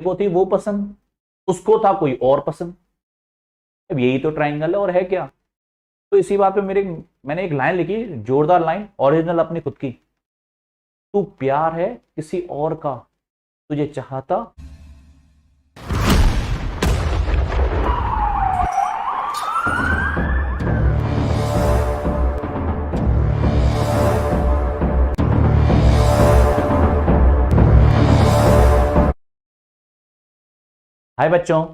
को थी वो पसंद, उसको था कोई और पसंद। अब यही तो ट्राइंगल है और है क्या। तो इसी बात पे मैंने एक लाइन लिखी, जोरदार लाइन, ओरिजिनल अपनी खुद की। तू प्यार है किसी और का, तुझे चाहता। हाय बच्चों,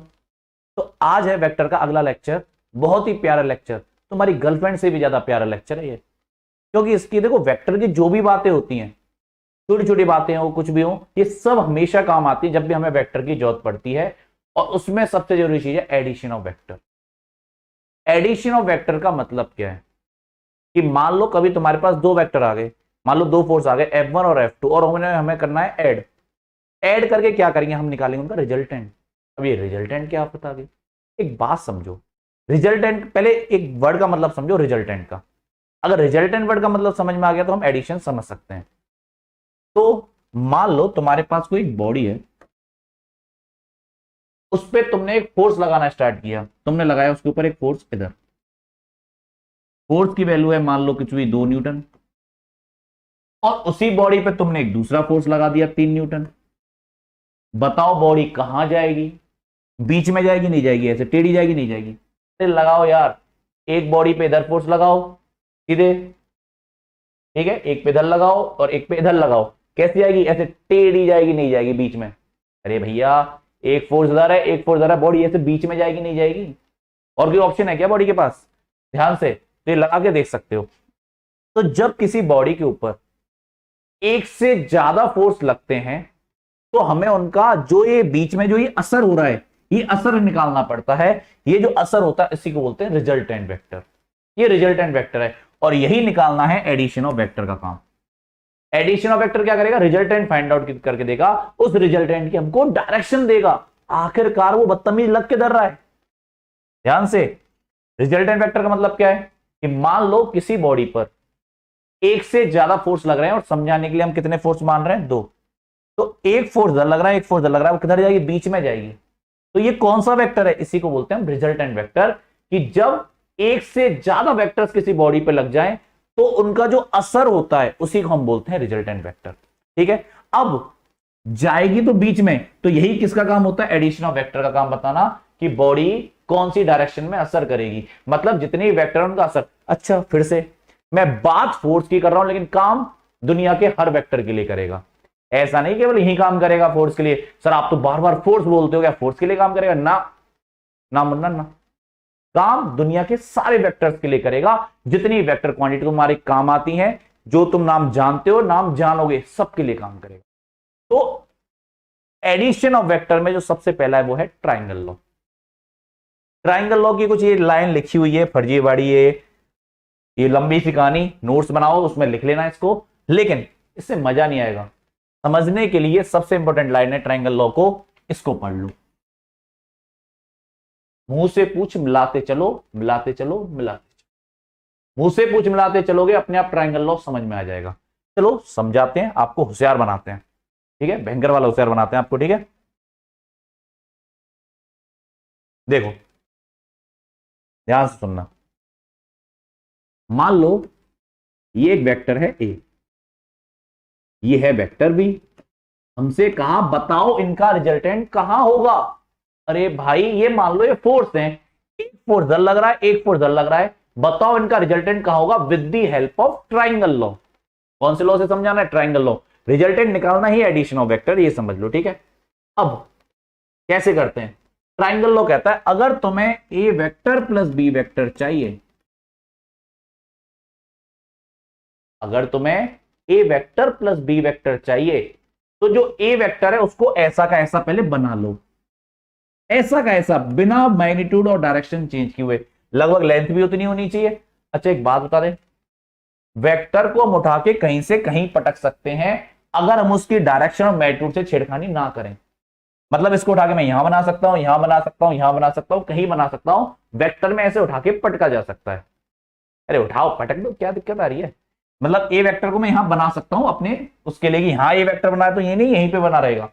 तो आज है वेक्टर का अगला लेक्चर। बहुत ही प्यारा लेक्चर, तुम्हारी गर्लफ्रेंड से भी ज्यादा प्यारा लेक्चर है ये। क्योंकि इसकी देखो, वेक्टर की जो भी बातें होती हैं, छोटी छोटी बातें हो कुछ भी हो, ये सब हमेशा काम आती है जब भी हमें वेक्टर की जरूरत पड़ती है। और उसमें सबसे जरूरी चीज है addition of vector. Addition of vector का मतलब क्या है कि मान लो कभी तुम्हारे पास दो वेक्टर आ गए, मान लो दो फोर्स आ गए F1 और F2, और हमें करना है ऐड। ऐड करके क्या करेंगे, हम निकालेंगे उनका रिजल्टेंट। अब ये रिजल्टेंट क्या पता गई। एक बात समझो, रिजल्टेंट, पहले एक वर्ड का मतलब समझो रिजल्टेंट का। अगर रिजल्टेंट वर्ड का मतलब समझ में आ गया तो हम एडिशन समझ सकते हैं। तो मान लो तुम्हारे पास कोई बॉडी है, उस पर तुमने एक फोर्स लगाना स्टार्ट किया, तुमने लगाया उसके ऊपर एक फोर्स इधर। फोर्स की वैल्यू है मान लो कुछ भी 2 न्यूटन, और उसी बॉडी पे तुमने एक दूसरा फोर्स लगा दिया 3 न्यूटन। बताओ बॉडी कहां जाएगी, बीच में जाएगी नहीं जाएगी, ऐसे टेढ़ी जाएगी नहीं जाएगी। अरे लगाओ यार, एक बॉडी पे इधर फोर्स लगाओ सीधे, ठीक है, एक पे इधर लगाओ और एक पे इधर लगाओ, कैसी जाएगी, ऐसे टेढ़ी जाएगी नहीं जाएगी बीच में। अरे भैया, एक फोर्स इधर है एक फोर्स इधर है, बॉडी ऐसे बीच में जाएगी नहीं जाएगी। और कोई ऑप्शन है क्या बॉडी के पास, ध्यान से तो ये लगा के देख सकते हो। तो जब किसी बॉडी के ऊपर एक से ज्यादा फोर्स लगते हैं तो हमें उनका जो ये बीच में जो ये असर हो रहा है, ये असर निकालना पड़ता है। ये जो असर होता है इसी को बोलते हैं रिजल्टेंट वेक्टर। ये रिजल्टेंट वेक्टर है और यही निकालना है एडिशन ऑफ वेक्टर का काम। एडिशन ऑफ वेक्टर क्या करेगा, रिजल्टेंट फाइंड आउट करके देगा, उस रिजल्टेंट की हमको डायरेक्शन देगा। आखिरकार वो बदतमीज लग के धर रहा है। ध्यान से, रिजल्टेंट वेक्टर का मतलब क्या है कि मान लो किसी बॉडी पर एक से ज्यादा फोर्स लग रहे हैं, और समझाने के लिए हम कितने फोर्स मान रहे हैं, 2। तो एक फोर्स इधर लग रहा है एक फोर्स इधर लग रहा है, वो किधर जाएगी, बीच में जाएगी। तो ये कौन सा वेक्टर है, इसी को बोलते हैं हम रिजल्टेंट वेक्टर। कि जब एक से ज्यादा वेक्टर्स किसी बॉडी पे लग जाएं तो उनका जो असर होता है उसी को हम बोलते हैं रिजल्टेंट वेक्टर। ठीक है, अब जाएगी तो बीच में, तो यही किसका काम होता है, एडिशन ऑफ वेक्टर का काम बताना कि बॉडी कौन सी डायरेक्शन में असर करेगी, मतलब जितने वेक्टर उनका असर। अच्छा, फिर से मैं बात फोर्स की कर रहा हूं लेकिन काम दुनिया के हर वेक्टर के लिए करेगा। ऐसा नहीं केवल यही काम करेगा फोर्स के लिए। सर आप तो बार बार फोर्स बोलते हो, क्या फोर्स के लिए काम करेगा, ना ना मुन्ना ना, काम दुनिया के सारे वेक्टर्स के लिए करेगा। जितनी वेक्टर क्वांटिटी तुम्हारी काम आती है, जो तुम नाम जानते हो नाम जानोगे, सबके लिए काम करेगा। तो एडिशन ऑफ वेक्टर में जो सबसे पहला है वो है ट्राइंगल लॉ। ट्राइंगल लॉ की कुछ ये लाइन लिखी हुई है फर्जीवाड़ी, ये लंबी सी कहानी, नोट्स बनाओ उसमें लिख लेना इसको, लेकिन इससे मजा नहीं आएगा। समझने के लिए सबसे इंपॉर्टेंट लाइन है ट्राइंगल लॉ को, इसको पढ़ लो। मुंह से पूछ मिलाते चलो मिलाते चलो मिलाते चलो, मुंह से पूछ मिलाते चलोगे अपने आप ट्राइंगल लॉ समझ में आ जाएगा। चलो समझाते हैं आपको, होशियार बनाते हैं, ठीक है, भयंकर वाला होशियार बनाते हैं आपको, ठीक है। देखो ध्यान से सुनना, मान लो ये एक वेक्टर है ए, ये है वेक्टर बी। हमसे कहा बताओ इनका रिजल्टेंट कहां होगा। अरे भाई ये मान लो ये फोर्स है, एक फोर्स इधर लग रहा है एक फोर्स इधर लग रहा है, बताओ इनका रिजल्टेंट कहां होगा with the help of triangle law. कौन से लॉ से समझाना है, ट्राइंगल लॉ। रिजल्टेंट निकालना ही एडिशन ऑफ वेक्टर, ये समझ लो, ठीक है। अब कैसे करते हैं, ट्राइंगल लॉ कहता है अगर तुम्हें ए वेक्टर प्लस बी वेक्टर चाहिए, अगर तुम्हें ए वेक्टर प्लस बी वेक्टर चाहिए तो जो ए वेक्टर है उसको ऐसा का ऐसा पहले बना लो, ऐसा का ऐसा, बिना मैग्नीट्यूड और डायरेक्शन चेंज किए हुए। लगभग लेंथ भी उतनी होनी चाहिए। अच्छा एक बात बता दें, वेक्टर को हम उठा के कहीं से कहीं पटक सकते हैं अगर हम उसकी डायरेक्शन और मैग्नीट्यूड से छेड़खानी ना करें। मतलब इसको उठा के मैं यहां बना सकता हूं, यहां बना सकता हूं, यहां बना सकता हूं, कहीं बना सकता हूं, वेक्टर में ऐसे उठा के पटका जा सकता है। अरे उठाओ पटक दो, क्या दिक्कत आ रही है। मतलब ए वेक्टर को मैं यहां बना सकता हूं अपने उसके लिए, यहां ए वेक्टर बना है तो ये नहीं यहीं पे बना रहेगा,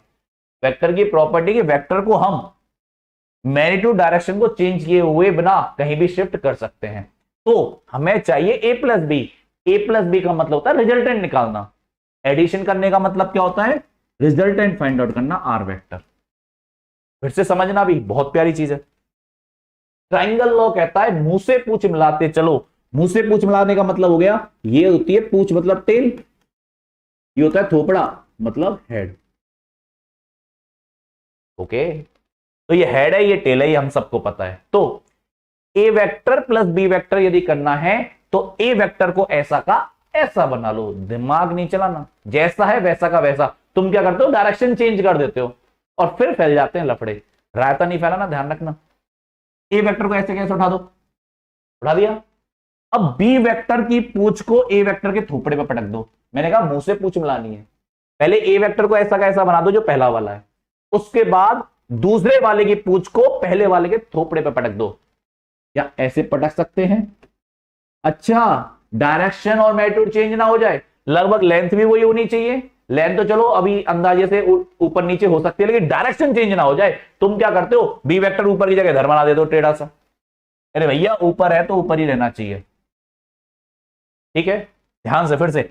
वेक्टर की प्रॉपर्टी कि वेक्टर को हम मैग्नीट्यूड डायरेक्शन को चेंज किए हुए बिना कहीं भी शिफ्ट कर सकते हैं। तो हमें चाहिए ए प्लस बी। ए प्लस बी का मतलब होता है रिजल्टेंट निकालना। एडिशन करने का मतलब क्या होता है? रिजल्टेंट फाइंड आउट करना, आर वेक्टर। फिर से समझना भी, बहुत प्यारी चीज है। ट्राइंगल लॉ कहता है मुंह से पूछ मिलाते चलो। मुंह से पूछ मिलाने का मतलब हो गया, ये होती है पूछ मतलब टेल, ये होता है थोपड़ा मतलब हेड। ओके, तो ये हेड है, ये टेल है, ये हम सबको पता है। तो ए वेक्टर प्लस बी वेक्टर यदि करना है तो ए वेक्टर को ऐसा का ऐसा बना लो, दिमाग नहीं चलाना, जैसा है वैसा का वैसा। तुम क्या करते हो? डायरेक्शन चेंज कर देते हो और फिर फैल जाते हैं लफड़े। रायता नहीं फैलाना, ध्यान रखना। ए वेक्टर को ऐसे कैसे उठा दो? उठा दिया। अब बी वेक्टर की पूछ को ए वेक्टर के थोपड़े पे पटक दो। मैंने कहा मुंह से पूछ मिलानी है। पहले ए वेक्टर को ऐसा का ऐसा बना दो जो पहला वाला है, उसके बाद दूसरे वाले की पूछ को पहले वाले के थोपड़े पे पटक दो, या ऐसे पटक सकते हैं। अच्छा, डायरेक्शन और मैग्नीट्यूड चेंज ना हो जाए, लगभग लेंथ भी वही होनी चाहिए। लेंथ तो चलो अभी अंदाजे से ऊपर नीचे हो सकती है, लेकिन डायरेक्शन चेंज ना हो जाए। तुम क्या करते हो? बी वेक्टर ऊपर की जगह इधर बना देते हो टेढ़ा सा। अरे भैया ऊपर है तो ऊपर ही रहना चाहिए, ठीक है? ध्यान से फिर से,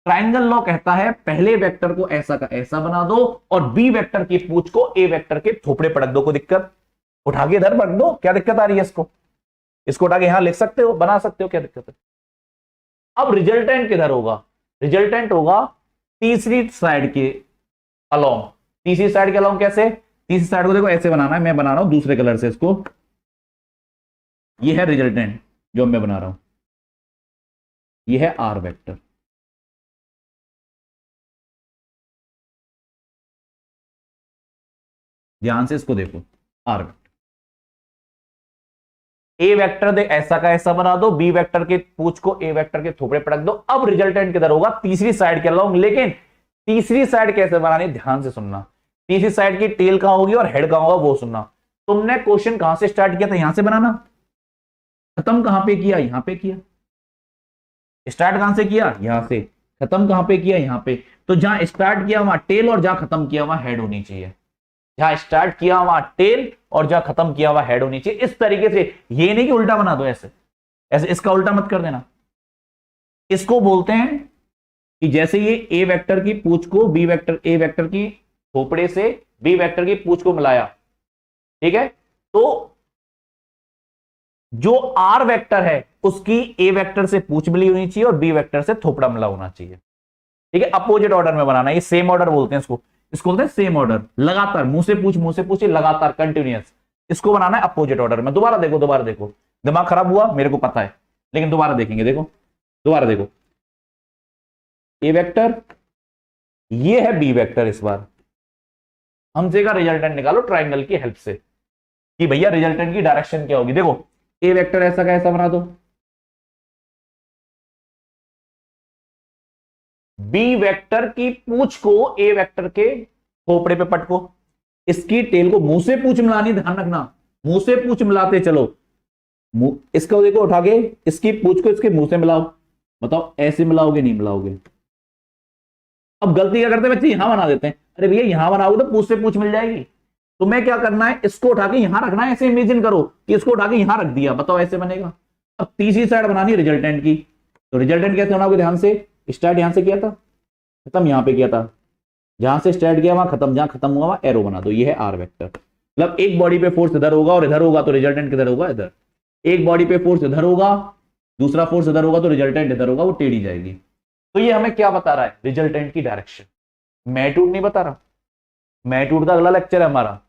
ट्राइंगल लॉ कहता है पहले वेक्टर को ऐसा का ऐसा बना दो और बी वेक्टर की पूछ को ए वेक्टर के थोपड़े पटक दो। कोई दिक्कत? उठा के इधर पटक दो, क्या दिक्कत आ रही है? इसको उठा के यहां लिख सकते हो, बना सकते हो, क्या दिक्कत है? अब रिजल्टेंट किधर होगा? रिजल्टेंट होगा तीसरी साइड के अलोंग। तीसरी साइड के अलोंग कैसे? तीसरी साइड को देखो ऐसे बनाना है, मैं बना रहा हूं दूसरे कलर से इसको। ये है रिजल्टेंट जो मैं बना रहा हूं, ये है आर वेक्टर। ध्यान से इसको देखो, आर वेक्टर। ए वेक्टर दे ऐसा का ऐसा बना दो, बी वेक्टर के पूछ को ए वेक्टर के थोपड़े पटक दो। अब रिजल्टेंट किधर होगा? तीसरी साइड के अलोंग। लेकिन तीसरी साइड कैसे बनानी, ध्यान से सुनना। तीसरी साइड की टेल कहां होगी और हेड कहां होगा वो सुनना। तुमने क्वेश्चन कहां से स्टार्ट किया था? यहां से बनाना। खत्म कहां पे किया? यहां पे किया। स्टार्ट कहां से किया? यहां से। खत्म कहां पे किया? यहां पे। तो जहां स्टार्ट किया वहां टेल और जहां खत्म किया वहां हेड होनी चाहिए। जहां स्टार्ट किया वहां टेल और जहां खत्म किया वहां हेड होनी चाहिए। इस तरीके से, ये नहीं कि उल्टा बना दो ऐसे ऐसे, इसका उल्टा मत कर देना। इसको बोलते हैं कि जैसे ये ए वेक्टर की पूछ को बी वेक्टर, ए वेक्टर की खोपड़े से बी वेक्टर की पूछ को मिलाया, ठीक है? तो जो आर वेक्टर है उसकी ए वेक्टर से पूछ मिली होनी चाहिए और बी वेक्टर से थोपड़ा मिला होना चाहिए, ठीक है? अपोजिट ऑर्डर में बनाना, ये सेम ऑर्डर बोलते हैं इसको। इसको बोलते हैं सेम ऑर्डर, लगातार मुंह से पूछ, मुंह से पूछ, लगातार कंटिन्यूअस। इसको बनाना है अपोजिट ऑर्डर में। दोबारा देखो, दोबारा देखो, दिमाग खराब हुआ मेरे को पता है, लेकिन दोबारा देखेंगे। देखो, दोबारा देखो, ए वेक्टर, ये है बी वेक्टर। इस बार हमसे का रिजल्टेंट निकालो ट्राइंगल की हेल्प से कि भैया रिजल्टेंट की डायरेक्शन क्या होगी। देखो, ए वेक्टर ऐसा का ऐसा बना दो, बी वेक्टर की पूछ को ए वेक्टर के खोपड़े पे पटको। इसकी टेल को मुंह से पूछ मिलानी, ध्यान रखना, मुंह से पूछ मिलाते चलो। इसको देखो उठा के, इसकी पूछ को इसके मुंह से मिलाओ। बताओ ऐसे मिलाओगे नहीं मिलाओगे? अब गलती क्या करते हैं बच्चे? यहां बना देते हैं। अरे भैया यहां बनाओगे तो पूछ से पूछ मिल जाएगी। तुम्हें क्या करना है? इसको उठा के यहां रखना है। ऐसे इमेजिन करो कि इसको उठा के यहां रख दिया, बताओ ऐसे बनेगा? अब तीसरी साइड बनानी है रिजल्टेंट की। तो रिजल्टेंट कैसे होना होगा? ध्यान से, स्टार्ट यहां से किया था, खत्म यहां पे किया था। जहां से स्टार्ट किया वहां खत्म, जहां खत्म हुआ वहां एरो बना दो। ये है आर वेक्टर। मतलब एक बॉडी पे फोर्स इधर होगा और इधर होगा तो रिजल्टेंट किधर होगा? इधर। एक बॉडी पे फोर्स इधर होगा, दूसरा फोर्स इधर होगा तो रिजल्टेंट इधर होगा, वो टेढ़ी जाएगी। तो ये हमें क्या बता रहा है? रिजल्टेंट की डायरेक्शन। मैग्नीट्यूड नहीं बता रहा, मैग्नीट्यूड का अगला लेक्चर है हमारा।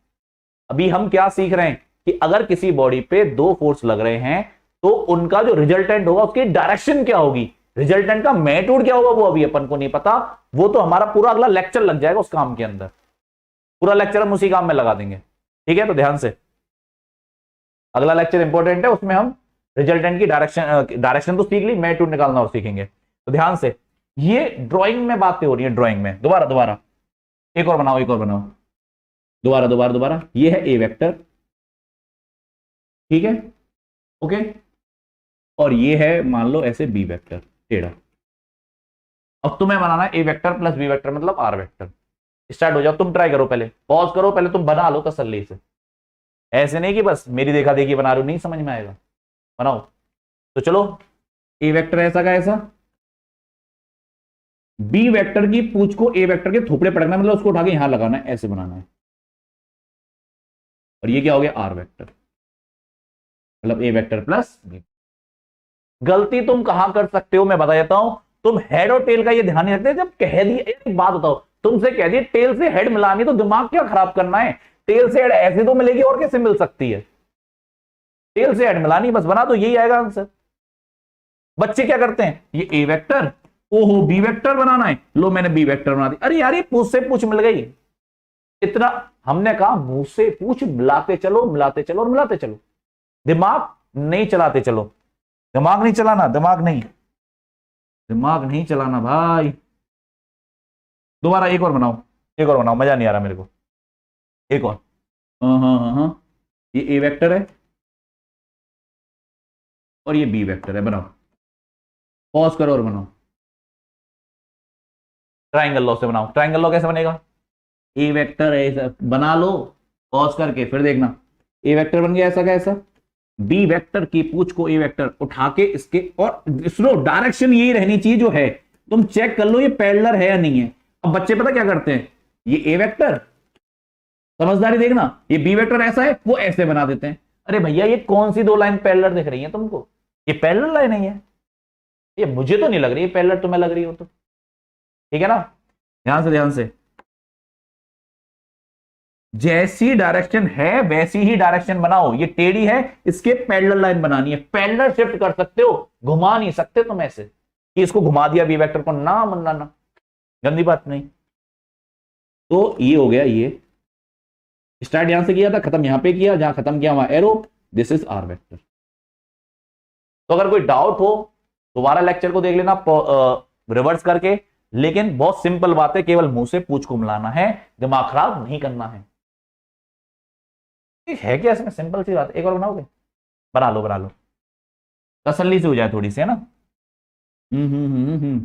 अभी हम क्या सीख रहे हैं कि अगर किसी बॉडी पे दो फोर्स लग रहे हैं तो उनका जो रिजल्टेंट होगा उसकी डायरेक्शन क्या होगी, रिजल्टेंट का मैग्नीट्यूड क्या होगा, वो अभी अपन को नहीं पता। वो तो हमारा पूरा अगला लेक्चर लग जाएगा उस काम के अंदर। पूरा लेक्चर हम उसी काम में लगा देंगे, ठीक है? तो ध्यान से, अगला लेक्चर इंपॉर्टेंट है, उसमें हम रिजल्टेंट की डायरेक्शन तो सीख ली, मैग्नीट्यूड निकालना और सीखेंगे। तो ध्यान से, ये ड्राइंग में बातें हो रही है, ड्राइंग में। दोबारा दोबारा एक और बनाओ, एक और बनाओ, दोबारा दोबारा दोबारा। ये है ए वेक्टर, ठीक है? ओके, और ये है मान लो ऐसे बी वेक्टर टेढ़ा। अब तुम्हें बनाना है ए वेक्टर प्लस बी वेक्टर मतलब आर वेक्टर। स्टार्ट हो जाओ, तुम ट्राई करो, पहले पॉज करो, पहले तुम बना लो तसल्ली से, ऐसे नहीं कि बस मेरी देखा देखी बना रहे हो, नहीं समझ में आएगा, बनाओ। तो चलो, ए वेक्टर ऐसा का ऐसा, बी वेक्टर की पूंछ को ए वेक्टर के थोपड़े पटकना, मतलब उसको उठा के यहां लगाना है, ऐसे बनाना है, और ये क्या हो गया, आर वेक्टर, मतलब ए वेक्टर प्लस बी। गलती तुम कहां कर सकते हो मैं बता देता हूं, तुम हेड और टेल का ये ध्यान नहीं रखते। जब कह दिया, एक बात बताओ, तुमसे कह दिए टेल से हेड मिलानी, तो दिमाग क्या खराब करना है, टेल से हेड ऐसे तो मिलेगी, और कैसे मिल सकती है, टेल से हेड मिलानी, बस बना, तो यही आएगा आंसर। बच्चे क्या करते हैं, ये ए वेक्टर, ओहो बी वेक्टर बनाना है, लो मैंने बी वेक्टर बना दी, अरे यार ये पूछ से पूछ मिल गई, इतना हमने कहा मुंह से पूछ मिलाते चलो, मिलाते चलो और मिलाते चलो, दिमाग नहीं चलाते चलो, दिमाग नहीं चलाना, दिमाग नहीं चलाना भाई। दोबारा एक और बनाओ, एक और बनाओ, मजा नहीं आ रहा मेरे को, एक और। हाँ हाँ हाँ हाँ, ये ए वेक्टर है और ये बी वेक्टर है, बनाओ, पॉज करो और बनाओ, ट्राइंगल लॉ से बनाओ। ट्राइंगल लॉ कैसे बनेगा, ए वेक्टर ऐसा बना लो, पॉज करके फिर देखना, ए वेक्टर बन गया ऐसा का ऐसा, बी वेक्टर की पूंछ को ए वेक्टर उठा के इसके, और सुनो डायरेक्शन यही रहनी चाहिए जो है, तुम चेक कर लो ये पैरेलल है या नहीं है। अब बच्चे पता क्या करते हैं, ये ए वेक्टर, समझदारी देखना, ये बी वेक्टर ऐसा है, वो ऐसे बना देते हैं, अरे भैया ये कौन सी दो लाइन पैरेलल दिख रही है तुमको, ये पैरेलल लाइन नहीं है, ये मुझे तो नहीं लग रही, ये पैरेलल तुम्हें लग रही हो तो ठीक है ना। ध्यान से जैसी डायरेक्शन है वैसी ही डायरेक्शन बनाओ, ये टेढ़ी है, इसके पैरेलल लाइन बनानी है, पैरेलल शिफ्ट कर सकते हो, घुमा नहीं सकते तुम ऐसे कि इसको घुमा दिया बी वेक्टर को, ना मन्ना ना, गंदी बात नहीं। तो ये हो गया, ये स्टार्ट यहां से किया था, खत्म यहां पे किया, जहां खत्म किया वहां arrow, this is R vector. तो अगर कोई डाउट हो दोबारा लेक्चर को देख लेना रिवर्स करके, लेकिन बहुत सिंपल बात है, केवल मुंह से पूंछ को मिलाना है, दिमाग खराब नहीं करना है क्या इसमें, सिंपल सी बात। एक और बनाओगे, बना लो तसल्ली से हो जाए थोड़ी सी, है ना। हम्म।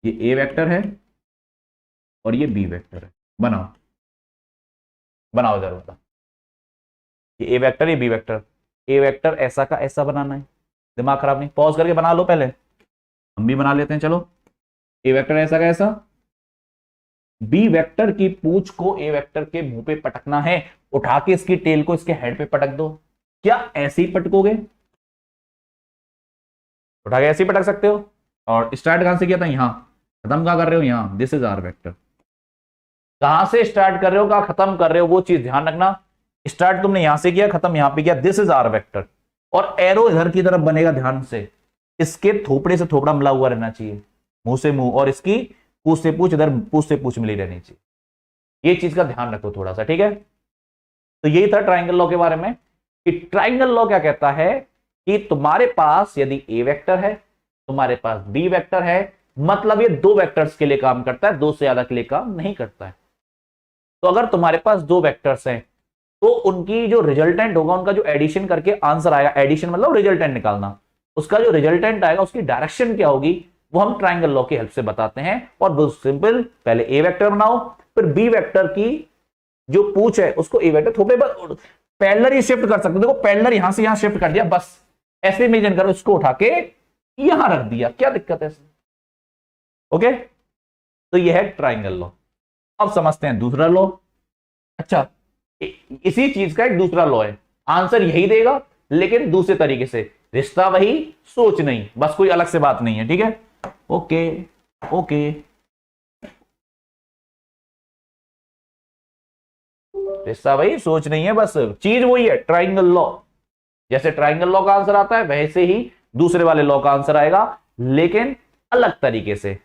ये ए वेक्टर है और ये बी वेक्टर है, बनाओ जरा बता, ये ए वेक्टर, ये बी वेक्टर, ए वेक्टर ऐसा का ऐसा बनाना है, दिमाग खराब नहीं, पॉज करके बना लो, पहले हम भी बना लेते हैं, चलो। ए वेक्टर ऐसा का ऐसा, बी वेक्टर की पूंछ को ए वेक्टर के मुंह पे पटकना है, उठा के इसकी टेल को इसके हेड पे पटक दो, क्या ऐसे ही पटकोगे, उठा के ऐसे ही पटक सकते हो। और स्टार्ट कहां से किया था, यहां, खत्म कहां कर रहे हो, यहां, दिस इज आर वेक्टर। कहां से स्टार्ट कर रहे हो, कहां खत्म कर रहे हो, वो चीज ध्यान रखना, स्टार्ट तुमने यहां से किया, खत्म यहां पे किया, दिस इज आर वेक्टर, और एरो इधर की तरफ बनेगा, ध्यान से, इसके थोपड़े से थोपड़ा मिला हुआ रहना चाहिए, मुंह से मुंह, और इसकी पूछ से पूछ, इधर पूछ से पूछ मिली रहनी चाहिए, ये चीज का ध्यान रखो थोड़ा सा, ठीक है। तो यही था ट्राइंगल लॉ के बारे में, कि ट्राइंगल लॉ क्या कहता है कि तुम्हारे पास यदि ए वेक्टर है, तुम्हारे पास बी वेक्टर है, मतलब ये दो वेक्टर्स के लिए काम करता है, दो से ज्यादा के लिए काम नहीं करता है। तो अगर तुम्हारे पास दो वेक्टर्स हैं तो उनकी जो रिजल्टेंट होगा, उनका जो एडिशन करके आंसर आएगा, एडिशन मतलब रिजल्टेंट निकालना, उसका जो रिजल्टेंट आएगा उसकी डायरेक्शन क्या होगी, वो हम ट्राइंगल लॉ की हेल्प से बताते हैं। और बहुत सिंपल, पहले ए वेक्टर बनाओ, फिर बी वेक्टर की जो पूछ है उसको ए वेक्टर थोपे पैरेलल ही शिफ्ट कर सकते हो, देखो पैरेलल यहां से यहां शिफ्ट कर दिया, बस ऐसे इमेजिन करो, इसको उठा के यहां रख दिया, क्या दिक्कत है इसमें, ओके। तो यह है ट्राइंगल लॉ। अब समझते हैं दूसरा लॉ। अच्छा, इसी चीज का एक दूसरा लॉ है, आंसर यही देगा लेकिन दूसरे तरीके से, रिश्ता वही सोच नहीं, बस कोई अलग से बात नहीं है, ठीक है। ओके ओके, रिश्ता वही सोच नहीं है, बस चीज वही है, ट्राइंगल लॉ। जैसे ट्राइंगल लॉ का आंसर आता है वैसे ही दूसरे वाले लॉ का आंसर आएगा, लेकिन अलग तरीके से।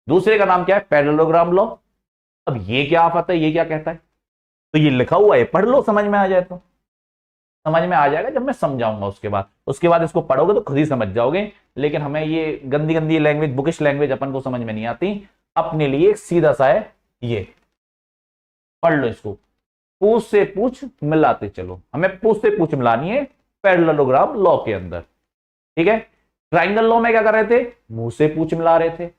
दूसरे का नाम क्या है, पैरेललोग्राम लॉ। अब ये क्या आफत है, ये क्या कहता है, तो ये लिखा हुआ है, पढ़ लो, समझ में आ जाए तो समझ में आ जाएगा जब मैं समझाऊंगा, उसके बाद इसको पढ़ोगे तो खुद ही समझ जाओगे। लेकिन हमें ये गंदी गंदी लैंग्वेज, बुकिश लैंग्वेज अपन को समझ में नहीं आती, अपने लिए सीधा सा है, ये पढ़ लो इसको, पूछ से पूछ मिलाते चलो, हमें पूछ से पूछ मिलानी है, पैरेललोग्राम लॉ के अंदर। ठीक है, ट्राइंगल लॉ में क्या कर रहे थे, मुंह से पूछ मिला रहे थे,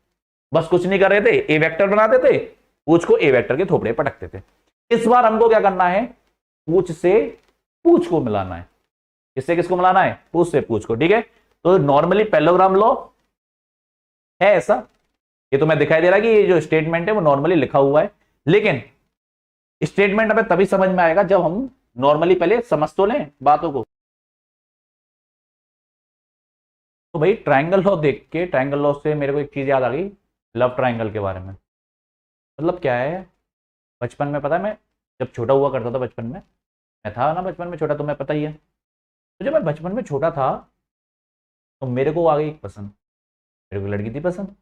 बस कुछ नहीं कर रहे थे, ए वेक्टर बनाते थे, पूछ को ए वेक्टर के थोपड़े पटकते थे। इस बार हमको क्या करना है, पूछ से पूछ को मिलाना है। किससे किसको मिलाना है, पूछ से पूछ को। ठीक है, तो नॉर्मली पैरेललोग्राम लॉ है ऐसा, ये तो मैं दिखाई दे रहा है कि ये जो स्टेटमेंट है वो नॉर्मली लिखा हुआ है, लेकिन स्टेटमेंट हमें तभी समझ में आएगा जब हम नॉर्मली पहले समझ तो लें बातों को। तो भाई ट्राइंगल लॉ देख के, ट्राइंगल लॉ से मेरे को एक चीज याद आ गई, लव ट्राइंगल के बारे में। मतलब क्या है, बचपन में पता है, मैं जब छोटा हुआ करता था बचपन में, मैं था ना बचपन में छोटा, तो मैं पता ही है, तो जब मैं बचपन में छोटा था तो मेरे को आ गई एक पसंद, मेरे को लड़की थी पसंद।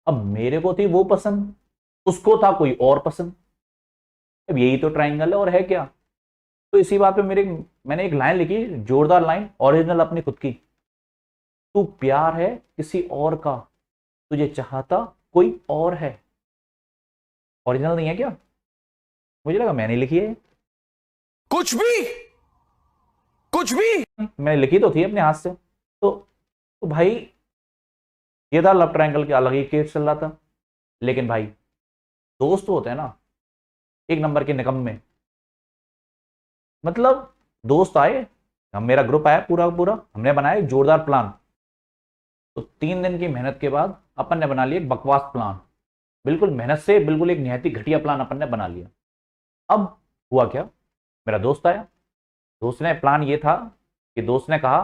अब मेरे को थी वो पसंद, उसको था कोई और पसंद। अब यही तो ट्राइंगल है और है क्या। तो इसी बात पे मैंने एक लाइन लिखी, जोरदार लाइन, ओरिजिनल अपनी खुद की। तू प्यार है किसी और का, तुझे चाहता कोई और है। ओरिजिनल नहीं है क्या, मुझे लगा मैंने लिखी है। कुछ भी मैंने लिखी तो थी अपने हाथ से। तो भाई ये था लव ट्रायंगल के, अलग ही केस चल रहा था। लेकिन भाई दोस्त तो होते हैं ना एक नंबर के निकम्मे। मतलब दोस्त आए, हम मेरा ग्रुप आया पूरा पूरा, हमने बनाया एक जोरदार प्लान। तो 3 दिन की मेहनत के बाद अपन ने बना लिया एक बकवास प्लान, बिल्कुल मेहनत से, बिल्कुल एक निहायती घटिया प्लान अपन ने बना लिया। अब हुआ क्या, मेरा दोस्त आया, दोस्त ने प्लान ये था कि दोस्त ने कहा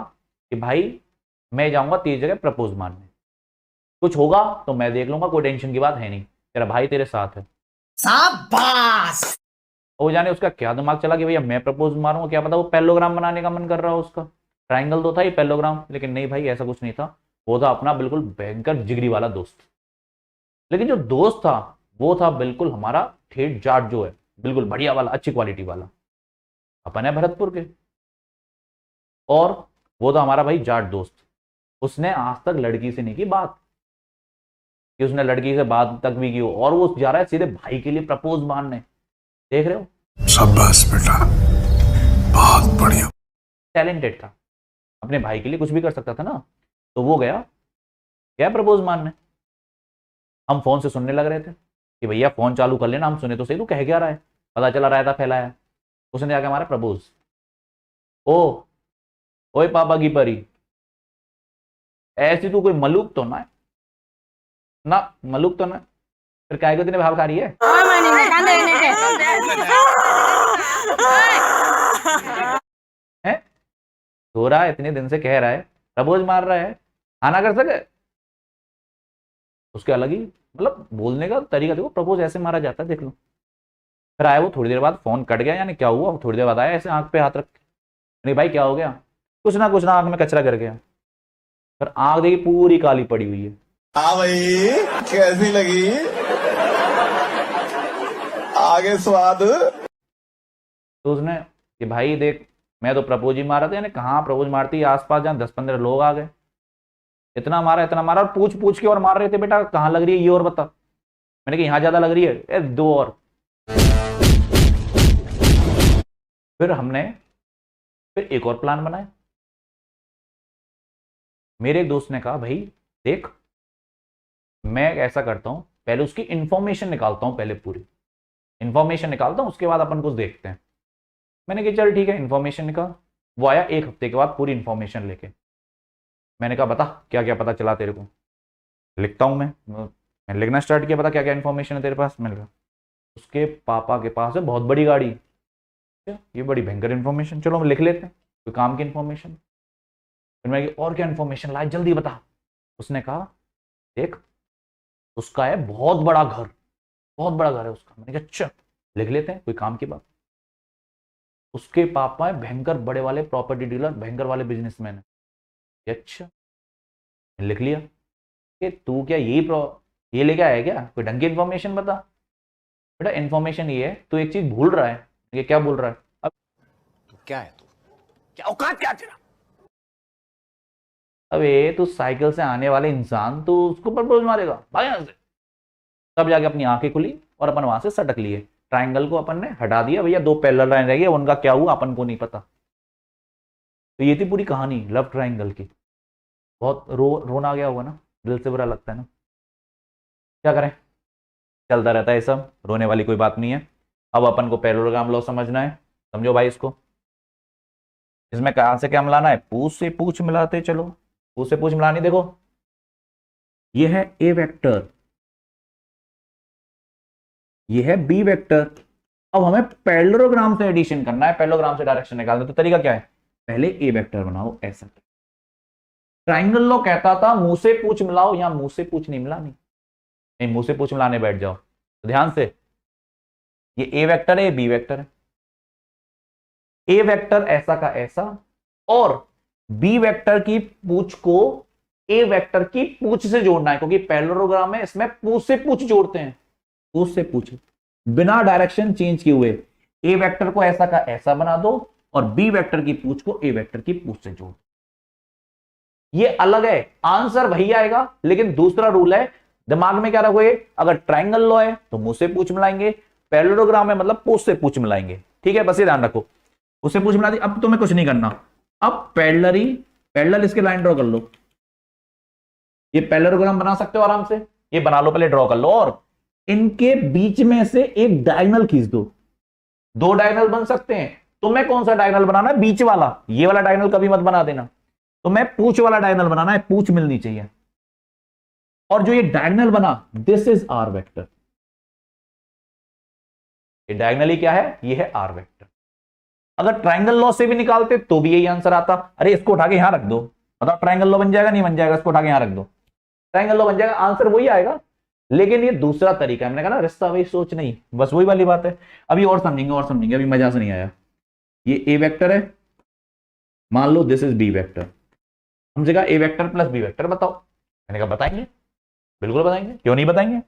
कि भाई मैं जाऊंगा तेरी जगह प्रपोज मारने, कुछ होगा तो मैं देख लूंगा, कोई टेंशन की बात है नहीं, तेरा भाई तेरे साथ है। शाबाश। वो जाने उसका क्या दिमाग चला कि भैया मैं प्रपोज मारूंगा, क्या पता वो पैरेललोग्राम बनाने का मन कर रहा हो उसका। ट्राइंगल तो था ही पैरेललोग्राम, लेकिन नहीं भाई ऐसा कुछ नहीं था। वो था अपना बिल्कुल भयंकर जिगरी वाला दोस्त। लेकिन जो दोस्त था वो था बिल्कुल हमारा ठेठ जाट जो है, बिल्कुल बढ़िया वाला, अच्छी क्वालिटी वाला। अपन है भरतपुर के, और वो था हमारा भाई जाट दोस्त। उसने आज तक लड़की से नहीं की बात, कि उसने लड़की से बात तक भी की हो, और वो जा रहा है सीधे भाई के लिए प्रपोज मारने। देख रहे हो, शाबाश बेटा, बहुत बढ़िया। टैलेंटेड था, अपने भाई के लिए कुछ भी कर सकता था ना। तो वो गया प्रपोज मारने। हम फोन से सुनने लग रहे थे कि भैया फोन चालू कर लेना, हम सुने तो सही तू कह क्या रहा है। पता चला रायता फैलाया। उसने जाके हमारा प्रपोज। ओ ओए पापा की परी, ऐसी तू कोई मलूक तो ना है ना, मलूक तो ना, फिर काय को तेने भाव खा रही है। हैं? सो रहा है, इतने दिन से कह रहा है, प्रपोज मार रहा है, आना कर सके। उसके अलग ही मतलब बोलने का तरीका देखो, प्रपोज ऐसे मारा जाता है, देख लो। फिर आया वो, थोड़ी देर बाद फोन कट गया, यानी क्या हुआ, थोड़ी देर बाद आया ऐसे आंख पे हाथ रख के, नहीं भाई क्या हो गया, कुछ ना आंख में कचरा कर गया। फिर आंख देखी पूरी काली पड़ी हुई है। हाँ भाई, कैसी लगी आगे स्वाद। तो उसने कि भाई देख, मैं तो प्रपोज ही मारा था, यानी कहाँ प्रपोज मारती है, आसपास जहाँ 10-15 लोग आ गए, इतना मारा, और पूछ पूछ के और मार रहे थे, बेटा कहाँ लग रही है ये और बता। मैंने कहा यहाँ ज्यादा लग रही है, दो और। फिर हमने एक और प्लान बनाया। मेरे एक दोस्त ने कहा भाई देख, मैं ऐसा करता हूं, पहले उसकी इंफॉर्मेशन निकालता हूं, पहले पूरी इंफॉर्मेशन निकालता हूं, उसके बाद अपन कुछ देखते हैं। मैंने कहा चल ठीक है, इंफॉर्मेशन निकाल। वो आया 1 हफ्ते के बाद पूरी इंफॉर्मेशन लेके। मैंने कहा बता क्या क्या पता चला तेरे को। लिखता हूं मैंने लिखना स्टार्ट किया, बता क्या क्या इन्फॉर्मेशन है तेरे पास। मैंने कहा उसके पापा के पास है बहुत बड़ी गाड़ी। ये बड़ी भयंकर इन्फॉर्मेशन, चलो हम लिख लेते हैं, कोई काम की इन्फॉर्मेशन। फिर मैं और क्या इन्फॉर्मेशन लाए जल्दी बता। उसने कहा देख, उसका है बहुत बड़ा घर, बहुत बड़ा घर है उसका। मैंने कहा अच्छा लिख लेते हैं, कोई काम की बात। उसके पापा है भयंकर बड़े वाले प्रॉपर्टी डीलर, भयंकर वाले बिजनेसमैन है। अच्छा लिख लिया कि तू क्या ये लेके आया क्या, कोई ढंग की इन्फॉर्मेशन बता। बेटा इन्फॉर्मेशन ये है, तू एक चीज भूल रहा है। ये क्या भूल रहा है, अब क्या है तू, क्या औकात क्या तेरा। अबे तू साइकिल से आने वाले इंसान, तू उसको प्रपोज मारेगा, भाग यहाँ से। तब जाके अपनी आंखें खुली और अपन वहां से सटक लिए। ट्राइंगल को अपन ने हटा दिया, भैया 2 पैरेलल लाइन रह गई, उनका क्या हुआ अपन को नहीं पता। तो ये थी पूरी कहानी लव ट्रायंगल की। बहुत रोना आ गया होगा ना, दिल से बुरा लगता है ना, क्या करें, चलता रहता है सब, रोने वाली कोई बात नहीं है। अब अपन को पैरेललोग्राम लॉ समझना है, समझो भाई इसको। इसमें कहां से क्या मिलाना है, पूछ से पूछ मिलाते चलो, पूछ से पूछ मिलानी। देखो ये है ए वेक्टर, ये है बी वेक्टर। अब हमें पैरेललोग्राम से एडिशन करना है, पैरेललोग्राम से डायरेक्शन निकालना है। तो तरीका क्या है, पहले ए वेक्टर बनाओ ऐसा। ट्राइंगल लॉ कहता था मुंह से पूछ मिलाओ, यहां मुंह से पूछ नहीं मिलानी, नहीं मुंह से पूछ मिलाने बैठ जाओ। तो ध्यान से, ये ए वेक्टर है, बी वेक्टर है। ए वेक्टर ऐसा का ऐसा, और बी वेक्टर की पूछ को ए वेक्टर की पूछ से जोड़ना है, क्योंकि पैरेललोग्राम में इसमें पूछ से पूछ जोड़ते हैं, पूछ से पूछ, बिना डायरेक्शन चेंज किए हुए। ए वेक्टर को ऐसा का ऐसा बना दो और बी वेक्टर की पूछ को ए वेक्टर की पूछ से जोड़। ये अलग है, आंसर वही आएगा, लेकिन दूसरा रूल है, दिमाग में क्या रखोगे, अगर ट्राइंगल लॉ है तो मुंह से पूछ मिलाएंगे, पैरेललोग्राम है मतलब पूछ से पूछ मिलाएंगे। ठीक है, बस ये ध्यान रखो, उससे पूछ मिला दी। अब तुम्हें कुछ नहीं करना, अब पैरेलल इसके लाइन ड्रॉ कर लो। ये पैरेललोग्राम बना सकते हो आराम से, ये बना लो, पहले ड्रॉ कर लो, और इनके बीच में से एक डायगोनल खींच दो। दो डायगोनल बन सकते हैं, तुम्हें कौन सा डायगोनल बनाना है, बीच वाला, ये वाला डायगोनल कभी मत बना देना। तुम्हें पूछ वाला डायगोनल बनाना है, पूछ मिलनी चाहिए। और जो ये डायगोनल बना, दिस इज आर वेक्टर। ये डायगोनली क्या है, ये है आर वेक्टर। अगर ट्राइंगल लॉ से भी निकालते तो भी यही आंसर आता। अरे इसको उठा के यहां रख दो, बताओ ट्राइंगल लॉ बन जाएगा नहीं बन जाएगा, इसको उठा के यहां रख दो, ट्राइंगल लॉ बन जाएगा, आंसर वही आएगा। लेकिन ये दूसरा तरीका है, मैंने कहा ना रिश्ता वही सोच नहीं, बस वही वाली बात है। अभी और समझेंगे, अभी मजा से नहीं आया। ये ए वेक्टर है, मान लो दिस इज बी वेक्टर। हमसे कहा ए वेक्टर प्लस बी वेक्टर बताओ, मैंने कहा बताएंगे, बिल्कुल बताएंगे, क्यों नहीं बताएंगे,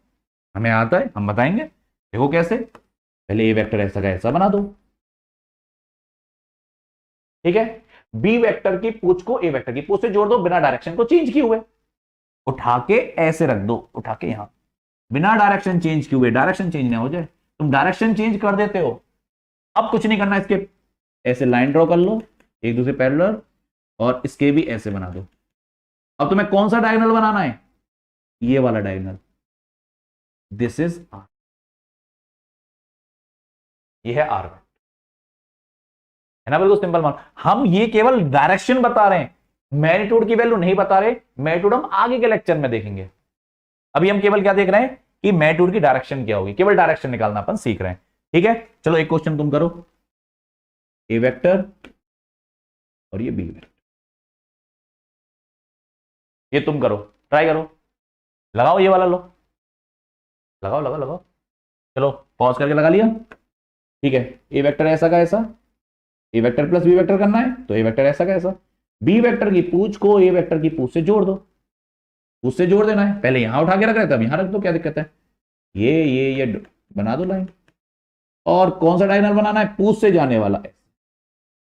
हमें आता है, हम बताएंगे। देखो कैसे, पहले ए वेक्टर ऐसा का ऐसा बना दो, ठीक है, बी वेक्टर की पूछ को ए वेक्टर की पूछ से जोड़ दो, बिना डायरेक्शन को चेंज किए हुए, उठा के ऐसे रख दो, उठा के यहां, बिना डायरेक्शन चेंज किए हुए, डायरेक्शन चेंज ना हो जाए, तुम डायरेक्शन चेंज कर देते हो। अब कुछ नहीं करना, इसके ऐसे लाइन ड्रॉ कर लो एक दूसरे पैरेलल, और इसके भी ऐसे बना दो। अब तुम्हें कौन सा डायगोनल बनाना है, ये वाला डायगोनल, दिस इज आर, ये है आर, है ना, बिल्कुल सिंपल मान। हम ये केवल डायरेक्शन बता रहे हैं, मैग्नीट्यूड की वैल्यू नहीं बता रहे, मैग्नीट्यूड हम आगे के लेक्चर में देखेंगे। अभी हम केवल क्या देख रहे हैं कि मैग्नीट्यूड की डायरेक्शन क्या होगी, केवल डायरेक्शन निकालना अपन सीख रहे हैं। ठीक है, चलो एक क्वेश्चन तुम करो, ए वेक्टर और ये बी वेक्टर, ये तुम करो, ट्राई करो, लगाओ ये वाला लो, लगाओ लगाओ लगाओ, चलो पॉज करके लगा लिया। ठीक है, ए वेक्टर ऐसा का ऐसा, ए वेक्टर प्लस बी वेक्टर करना है तो ए वेक्टर ऐसा का ऐसा, बी वेक्टर की पूछ को ए वेक्टर की पूछ से जोड़ दो, पूछ से जोड़ देना है, पहले यहां उठा के रख रहे थे, अब यहां रख दो, क्या दिक्कत है, ये बना दो लाइन। और कौन सा डायगोनल बनाना है, पूछ से जाने वाला,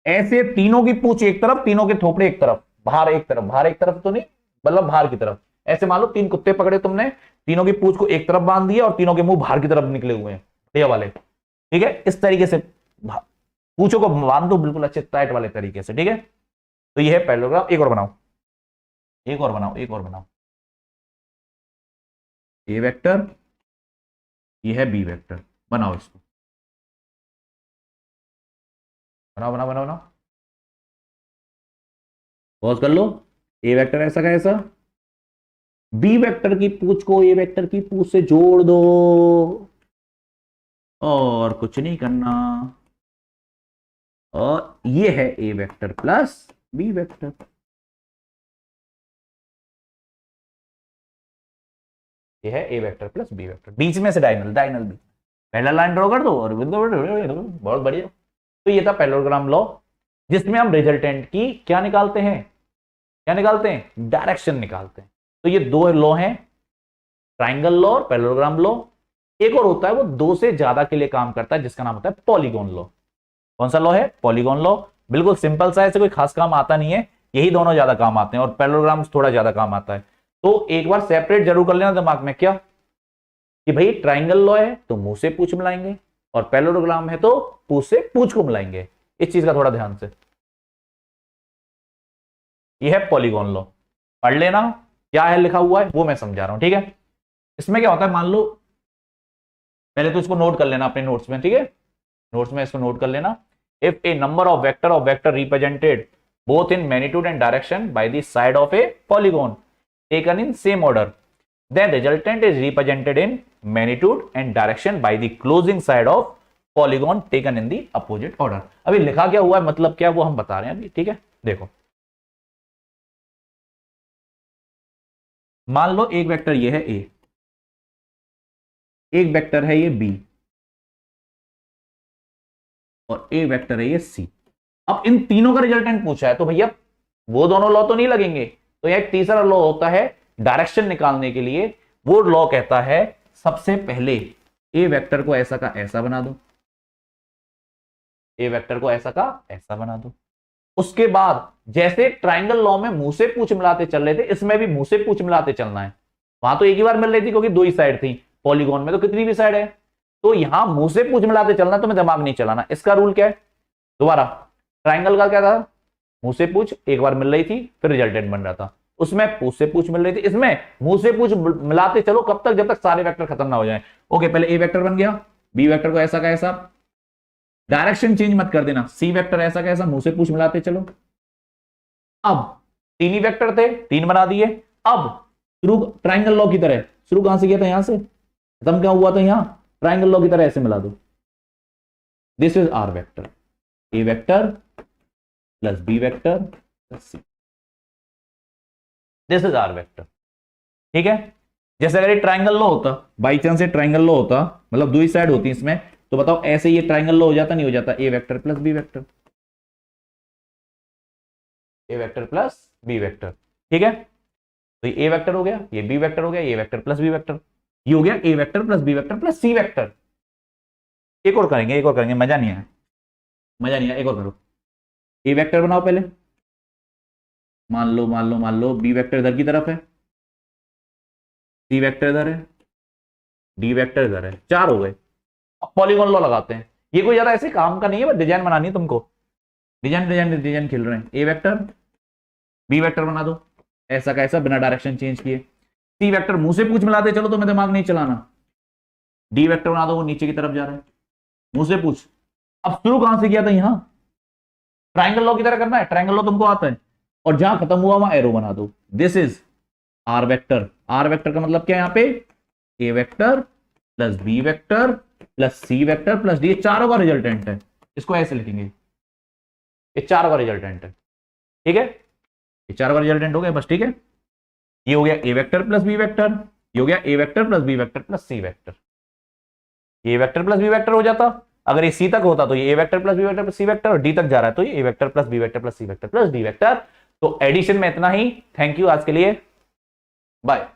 ऐसे तीनों की पूछ एक तरफ, तीनों के थोपड़े एक तरफ, बाहर एक तरफ, बाहर एक तरफ तो नहीं, मतलब बाहर की तरफ। ऐसे मान लो तीन कुत्ते पकड़े तुमने, तीनों की पूछ को एक तरफ बांध दिया और तीनों के मुंह बाहर की तरफ निकले हुए हैं, बढ़िया वाले। ठीक है, इस तरीके से पूछो को बांध दो बिल्कुल अच्छे टाइट वाले तरीके से। ठीक है, तो ये है पैरेललोग्राम। एक और बनाओ, एक और बनाओ, एक और बनाओ, ए वेक्टर, ये है बी वेक्टर, बनाओ इसको, बनाओ बनाओ बनाओ बनाओ, पॉज कर लो। ए वेक्टर ऐसा का ऐसा, बी वेक्टर की पूछ को ए वेक्टर की पूछ से जोड़ दो, और कुछ नहीं करना, और ये है ए वेक्टर प्लस बी वेक्टर। ये है ए वेक्टर प्लस बी वेक्टर, बीच में से डायगोनल, डायगोनल भी पहला लाइन ड्रॉ कर दो, और बहुत बढ़िया। तो ये था पैरेललोग्राम लॉ, जिसमें हम रिजल्टेंट की क्या निकालते हैं, क्या निकालते हैं, डायरेक्शन निकालते हैं। तो ये दो लॉ हैं, ट्राइंगल लॉ और पैरेललोग्राम लॉ। एक और होता है वो दो से ज्यादा के लिए काम करता है, जिसका नाम होता है पॉलीगॉन लॉ। कौन सा लॉ है, पॉलीगॉन लॉ। बिल्कुल सिंपल सा है, ऐसे कोई खास काम आता नहीं है, यही दोनों ज्यादा काम आते हैं, और पैरेललोग्राम थोड़ा ज्यादा काम आता है। तो एक बार सेपरेट जरूर कर लेना दिमाग में, क्या कि भाई ट्राइंगल लॉ है तो मुंह से पूछ मिलाएंगे, और पैरेललोग्राम है तो पूछ से पूछ को मिलाएंगे। इस चीज का थोड़ा ध्यान से ये है पॉलीगॉन लॉ, पढ़ लेना क्या है लिखा हुआ है वो मैं समझा रहा हूं, ठीक है। इसमें क्या होता है, मान लो पहले तो इसको नोट कर लेना अपने नोट्स में, ठीक है, नोट्स में इसको नोट कर लेना। If A number of vector represented both in magnitude and direction by the side of a polygon taken in same order, then resultant is represented in magnitude and direction by the closing side of polygon taken in the opposite order। अभी लिखा क्या हुआ है, मतलब क्या वो हम बता रहे हैं अभी, ठीक है। देखो मान लो एक वेक्टर ये है ए, एक वेक्टर है ये बी, और एक वेक्टर है ये सी। अब इन तीनों का रिजल्टेंट पूछा है तो भैया वो दोनों लॉ तो नहीं लगेंगे, तो यह एक तीसरा लॉ होता है डायरेक्शन निकालने के लिए। वो लॉ कहता है सबसे पहले ए वेक्टर को ऐसा का ऐसा बना दो, ए वेक्टर को ऐसा का ऐसा बना दो। उसके बाद जैसे ट्राइंगल लॉ में मुंह से पूंछ मिलाते चल रहे थे, इसमें भी मुंह से पूंछ मिलाते चलना है। वहां तो एक ही बार मिल रही थी क्योंकि दो ही साइड थी, पॉलीगॉन में तो कितनी भी साइड है, तो यहां मुंह से पूंछ मिलाते चलना, तुम्हें दिमाग नहीं चलाना। इसका रूल क्या है, दोबारा ट्राइंगल का क्या था, मुंह से पूछ एक बार मिल रही थी फिर रिजल्टेंट बन रहा था, उसमें पूछ से पूछ मिल रही थी, इसमें मुंह से पूछ मिलाते चलो कब तक, जब तक सारे वेक्टर खत्म ना हो जाए। ओके, पहले ए वेक्टर बन गया, बी वेक्टर को ऐसा का ऐसा, डायरेक्शन चेंज मत कर देना, सी वेक्टर ऐसा का ऐसा, मुंह से पूछ मिलाते चलो। अब तीन ही वेक्टर थे, तीन बना दिए। अब शुरू ट्राइंगल लॉ की तरह, शुरू कहां से किया था, यहां से, खत्म क्या हुआ था यहां, ट्राइंगल लॉ की तरह ऐसे मिला दो। This is R vector, A vector plus B vector plus C, this is R vector, ठीक है। जैसे अगर ये ट्राइंगल लॉ होता, बाई चांस ये ट्राइंगल लॉ होता, मतलब दो ही साइड होती इसमें, तो बताओ ऐसे ये ट्राइंगल लॉ हो जाता नहीं हो जाता, ए vector plus B vector, A vector plus B vector, ठीक है। तो ये ए वेक्टर हो गया, ये बी वेक्टर हो गया, ये वेक्टर प्लस बी वेक्टर, ये हो गया A vector plus B vector plus C vector. एक और करेंगे, एक और करेंगे, मजा नहीं आया, मजा नहीं आया, एक और करो। ए वेक्टर बनाओ पहले, मान लो बी वेक्टर इधर की तरफ है, सी वेक्टर इधर है, डी वेक्टर इधर है, चार हो गए। अब पॉलीगॉन लॉ लगाते हैं, ये कोई ज्यादा ऐसे काम का नहीं है, बस डिजाइन बनानी है तुमको, डिजाइन खेल रहे हैं। ए वेक्टर बी वेक्टर बना दो ऐसा का ऐसा, बिना डायरेक्शन चेंज किए। सी वेक्टर मुंह से पूछ मिलाते चलो, तुम्हें दिमाग नहीं चलाना। डी वेक्टर बना दो, वो नीचे की तरफ जा रहा है, मुंह से पूछ। अब शुरू कहां से किया था, यहां ट्राइंगल लॉ की तरह करना है, ट्राइंगल लॉ तुमको आता है, और जहां खत्म हुआ वहां एरो बना दो। This is R vector, R vector का मतलब क्या है, यहां पे A vector plus B vector plus C vector plus D, ये चारों का रिजल्टेंट है। इसको ऐसे लिखेंगे, ये चारों का रिजल्टेंट है, ठीक है, ये चारों का रिजल्टेंट हो गया बस, ठीक है। ये हो गया A vector plus B vector, ये हो गया A vector plus B vector plus C vector. ये वेक्टर प्लस बी वेक्टर हो जाता, अगर ये सी तक होता तो ये A vector plus B vector plus C vector, और डी तक जा रहा है तो ये A vector plus B vector plus C vector plus D vector. तो एडिशन में इतना ही, थैंक यू आज के लिए, बाय।